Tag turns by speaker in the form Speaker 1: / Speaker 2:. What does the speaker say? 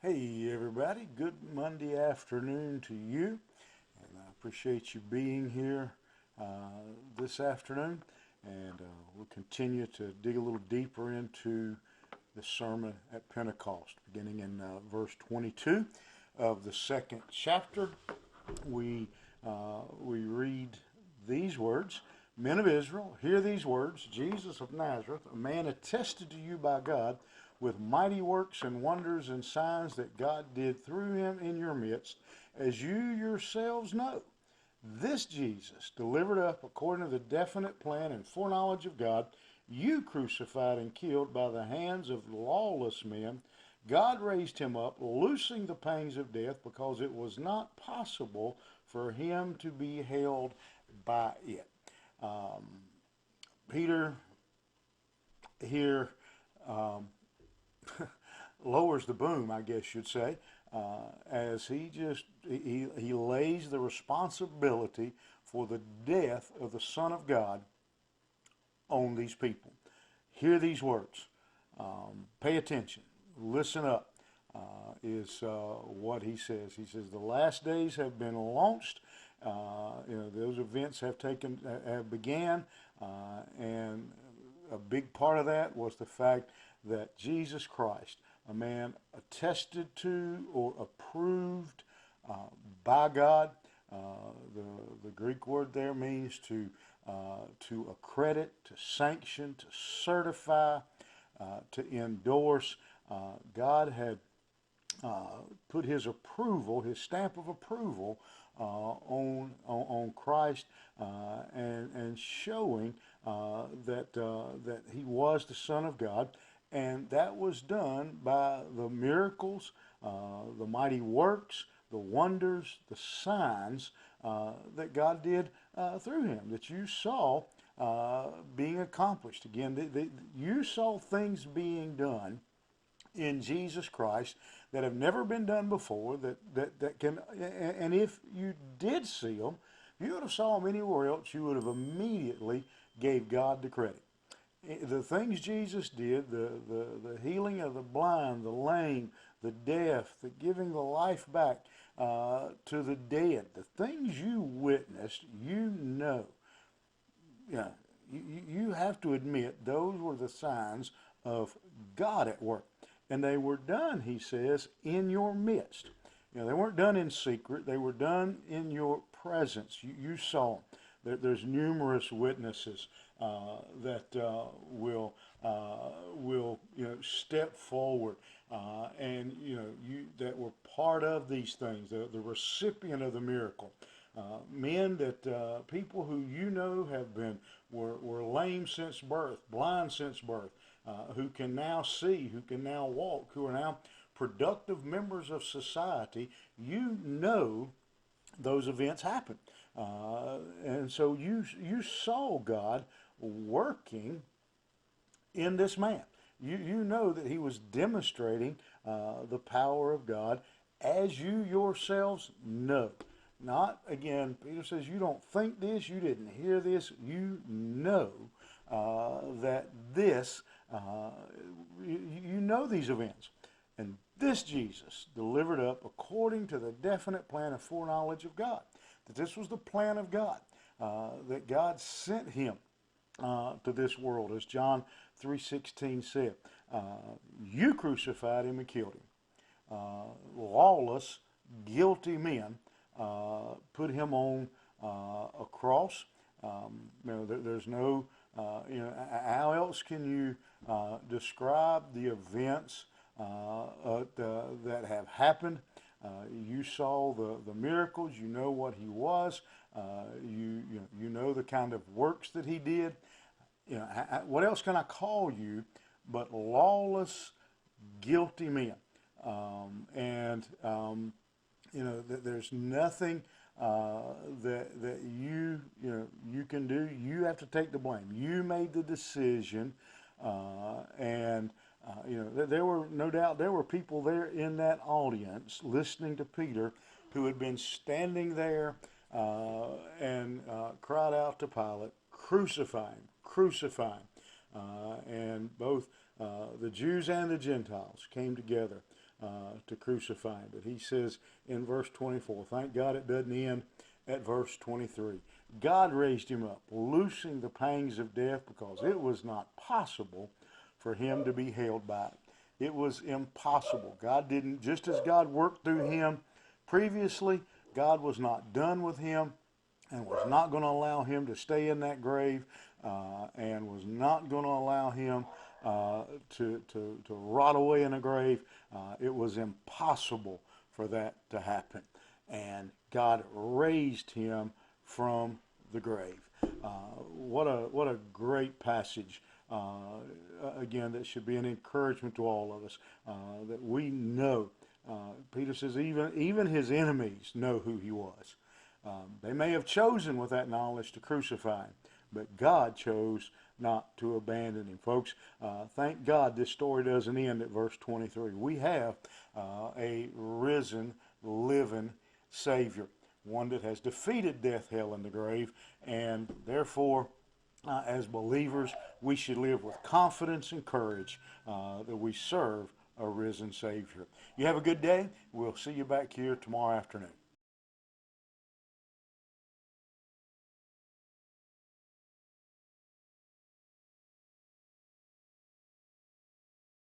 Speaker 1: Hey everybody, good Monday afternoon to you, and I appreciate you being here this afternoon, and we'll continue to dig a little deeper into the sermon at Pentecost, beginning in verse 22 of the second chapter. We read these words. Men of Israel, hear these words. Jesus of Nazareth, a man attested to you by God with mighty works and wonders and signs that God did through him in your midst, as you yourselves know. This Jesus, delivered up according to the definite plan and foreknowledge of God, you crucified and killed by the hands of lawless men. God raised him up, loosing the pangs of death, because it was not possible for him to be held by it. Um, Peter here lowers the boom, I guess you'd say, as he lays the responsibility for the death of the Son of God on these people. Hear these words. Pay attention. Listen up. Is what he says. He says the last days have been launched. Those events have began, and a big part of that was the fact that Jesus Christ, a man attested to or approved by God. The Greek word there means to accredit, to sanction, to certify, to endorse. God had put his approval, his stamp of approval on Christ, and showing that he was the Son of God, and that was done by the miracles, the mighty works, the wonders, the signs that God did through him, that you saw being accomplished. Again, you saw things being done in Jesus Christ that have never been done before, that can, and if you did see them, if you would have saw them anywhere else, you would have immediately gave God the credit. The things Jesus did, the healing of the blind, the lame, the deaf, the giving the life back to the dead, the things you witnessed, yeah, you have to admit those were the signs of God at work. And they were done, he says, in your midst. They weren't done in secret. They were done in your presence. You saw them. There's numerous witnesses that will step forward and that were part of these things, the recipient of the miracle. Men that people who were lame since birth, blind since birth, who can now see, who can now walk, who are now productive members of society. Those events happen, and so you saw God working in this man. You know that he was demonstrating the power of God, as you yourselves know. Not, again, Peter says, you don't think this, you didn't hear this, you know that this, you know these events. And this Jesus delivered up according to the definite plan and foreknowledge of God. That this was the plan of God, that God sent him to this world, as John 3:16 said. You crucified him and killed him. Lawless, guilty men put him on a cross. There's no, how else can you describe the events that have happened? You saw the miracles. You know what he was. You know the kind of works that he did. What else can I call you but lawless, guilty men? There's nothing that you can do. You have to take the blame. You made the decision, there were no doubt there were people there in that audience listening to Peter who had been standing there and cried out to Pilate, "Crucify him, crucify him." And both the Jews and the Gentiles came together to crucify him. But he says in verse 24, thank God it doesn't end at verse 23. God raised him up, loosing the pangs of death, because it was not possible for him to be held by it. It was impossible. God didn't, just as God worked through him previously, God was not done with him and was not going to allow him to stay in that grave, and was not going to allow him to rot away in a grave. It was impossible for that to happen. And God raised him from the grave. What a great passage. Again, that should be an encouragement to all of us, that we know. Peter says even his enemies know who he was. They may have chosen with that knowledge to crucify him, but God chose not to abandon him. Folks, thank God this story doesn't end at verse 23. We have a risen, living Savior, one that has defeated death, hell, and the grave, and therefore, as believers, we should live with confidence and courage that we serve a risen Savior. You have a good day. We'll see you back here tomorrow afternoon.